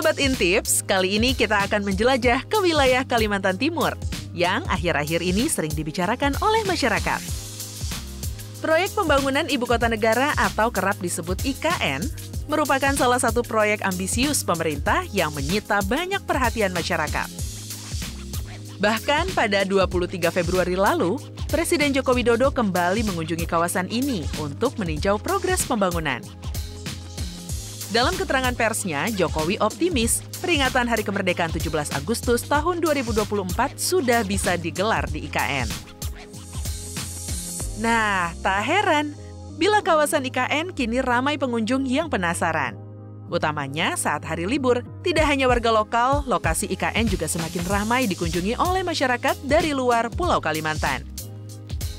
Sobat Intips, kali ini kita akan menjelajah ke wilayah Kalimantan Timur yang akhir-akhir ini sering dibicarakan oleh masyarakat. Proyek Pembangunan Ibu Kota Negara atau kerap disebut IKN merupakan salah satu proyek ambisius pemerintah yang menyita banyak perhatian masyarakat. Bahkan pada 23 Februari lalu, Presiden Joko Widodo kembali mengunjungi kawasan ini untuk meninjau progres pembangunan. Dalam keterangan persnya, Jokowi optimis peringatan Hari Kemerdekaan 17 Agustus tahun 2024 sudah bisa digelar di IKN. Nah, tak heran bila kawasan IKN kini ramai pengunjung yang penasaran. Utamanya saat hari libur, tidak hanya warga lokal, lokasi IKN juga semakin ramai dikunjungi oleh masyarakat dari luar Pulau Kalimantan.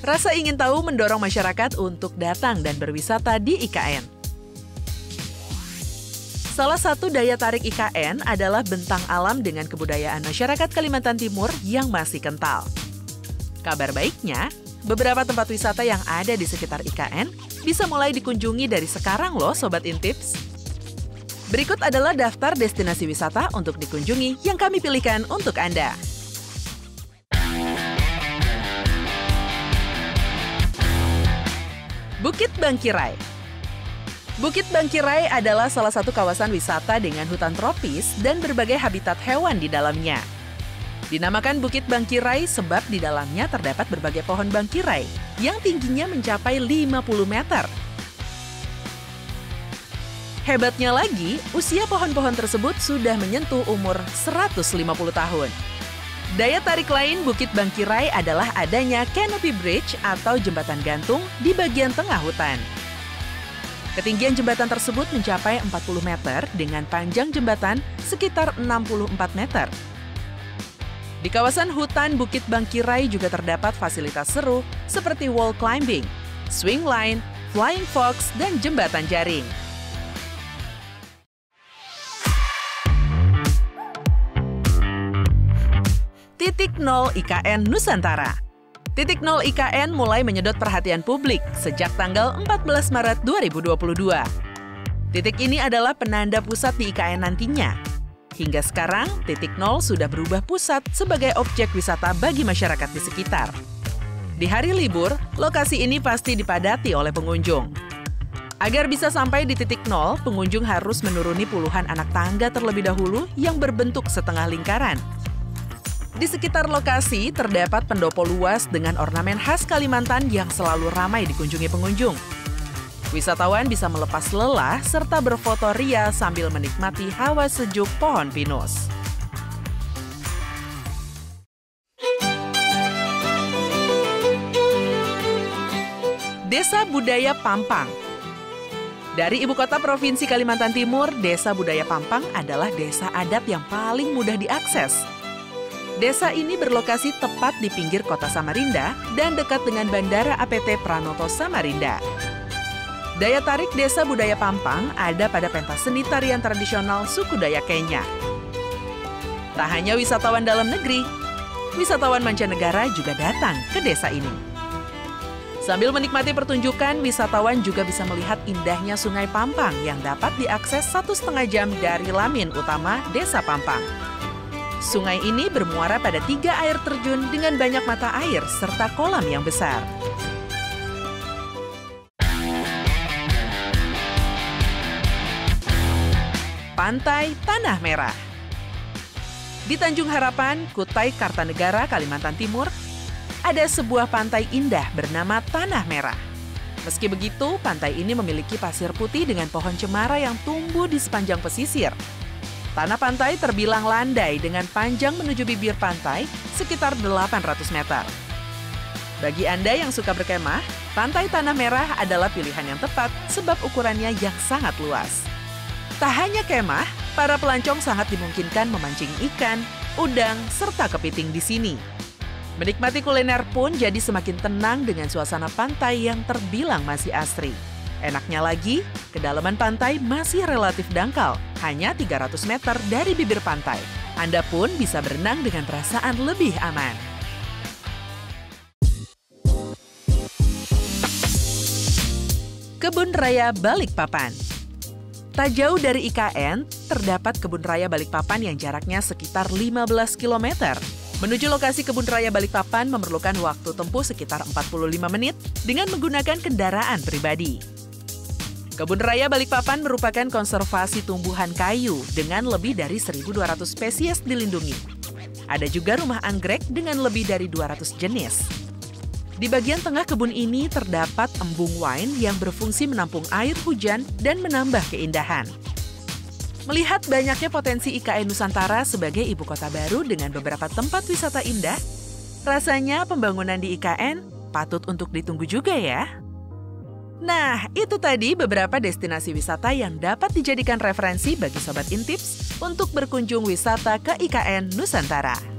Rasa ingin tahu mendorong masyarakat untuk datang dan berwisata di IKN. Salah satu daya tarik IKN adalah bentang alam dengan kebudayaan masyarakat Kalimantan Timur yang masih kental. Kabar baiknya, beberapa tempat wisata yang ada di sekitar IKN bisa mulai dikunjungi dari sekarang loh Sobat Intips. Berikut adalah daftar destinasi wisata untuk dikunjungi yang kami pilihkan untuk Anda. Bukit Bangkirai. Bukit Bangkirai adalah salah satu kawasan wisata dengan hutan tropis dan berbagai habitat hewan di dalamnya. Dinamakan Bukit Bangkirai sebab di dalamnya terdapat berbagai pohon bangkirai yang tingginya mencapai 50 meter. Hebatnya lagi, usia pohon-pohon tersebut sudah menyentuh umur 150 tahun. Daya tarik lain Bukit Bangkirai adalah adanya canopy bridge atau jembatan gantung di bagian tengah hutan. Ketinggian jembatan tersebut mencapai 40 meter dengan panjang jembatan sekitar 64 meter. Di kawasan hutan Bukit Bangkirai juga terdapat fasilitas seru seperti wall climbing, swing line, flying fox, dan jembatan jaring. Titik Nol IKN Nusantara. Titik Nol IKN mulai menyedot perhatian publik sejak tanggal 14 Maret 2022. Titik ini adalah penanda pusat di IKN nantinya. Hingga sekarang, Titik Nol sudah berubah pusat sebagai objek wisata bagi masyarakat di sekitar. Di hari libur, lokasi ini pasti dipadati oleh pengunjung. Agar bisa sampai di Titik Nol, pengunjung harus menuruni puluhan anak tangga terlebih dahulu yang berbentuk setengah lingkaran. Di sekitar lokasi, terdapat pendopo luas dengan ornamen khas Kalimantan yang selalu ramai dikunjungi pengunjung. Wisatawan bisa melepas lelah serta berfoto ria sambil menikmati hawa sejuk pohon pinus. Desa Budaya Pampang. Dari ibu kota provinsi Kalimantan Timur, Desa Budaya Pampang adalah desa adat yang paling mudah diakses. Desa ini berlokasi tepat di pinggir kota Samarinda dan dekat dengan Bandara APT Pranoto Samarinda. Daya tarik Desa Budaya Pampang ada pada pentas seni tarian tradisional suku Dayak Kenya. Tak hanya wisatawan dalam negeri, wisatawan mancanegara juga datang ke desa ini. Sambil menikmati pertunjukan, wisatawan juga bisa melihat indahnya Sungai Pampang yang dapat diakses 1,5 jam dari lamin utama Desa Pampang. Sungai ini bermuara pada 3 air terjun dengan banyak mata air serta kolam yang besar. Pantai Tanah Merah. Di Tanjung Harapan, Kutai Kartanegara, Kalimantan Timur, ada sebuah pantai indah bernama Tanah Merah. Meski begitu, pantai ini memiliki pasir putih dengan pohon cemara yang tumbuh di sepanjang pesisir. Tanah pantai terbilang landai dengan panjang menuju bibir pantai sekitar 800 meter. Bagi Anda yang suka berkemah, Pantai Tanah Merah adalah pilihan yang tepat sebab ukurannya yang sangat luas. Tak hanya kemah, para pelancong sangat dimungkinkan memancing ikan, udang, serta kepiting di sini. Menikmati kuliner pun jadi semakin tenang dengan suasana pantai yang terbilang masih asri. Enaknya lagi, kedalaman pantai masih relatif dangkal, hanya 300 meter dari bibir pantai. Anda pun bisa berenang dengan perasaan lebih aman. Kebun Raya Balikpapan. Tak jauh dari IKN, terdapat Kebun Raya Balikpapan yang jaraknya sekitar 15 km. Menuju lokasi Kebun Raya Balikpapan memerlukan waktu tempuh sekitar 45 menit dengan menggunakan kendaraan pribadi. Kebun Raya Balikpapan merupakan konservasi tumbuhan kayu dengan lebih dari 1.200 spesies dilindungi. Ada juga rumah anggrek dengan lebih dari 200 jenis. Di bagian tengah kebun ini terdapat embung wine yang berfungsi menampung air hujan dan menambah keindahan. Melihat banyaknya potensi IKN Nusantara sebagai ibu kota baru dengan beberapa tempat wisata indah, rasanya pembangunan di IKN patut untuk ditunggu juga ya. Nah, itu tadi beberapa destinasi wisata yang dapat dijadikan referensi bagi Sobat Intips untuk berkunjung wisata ke IKN Nusantara.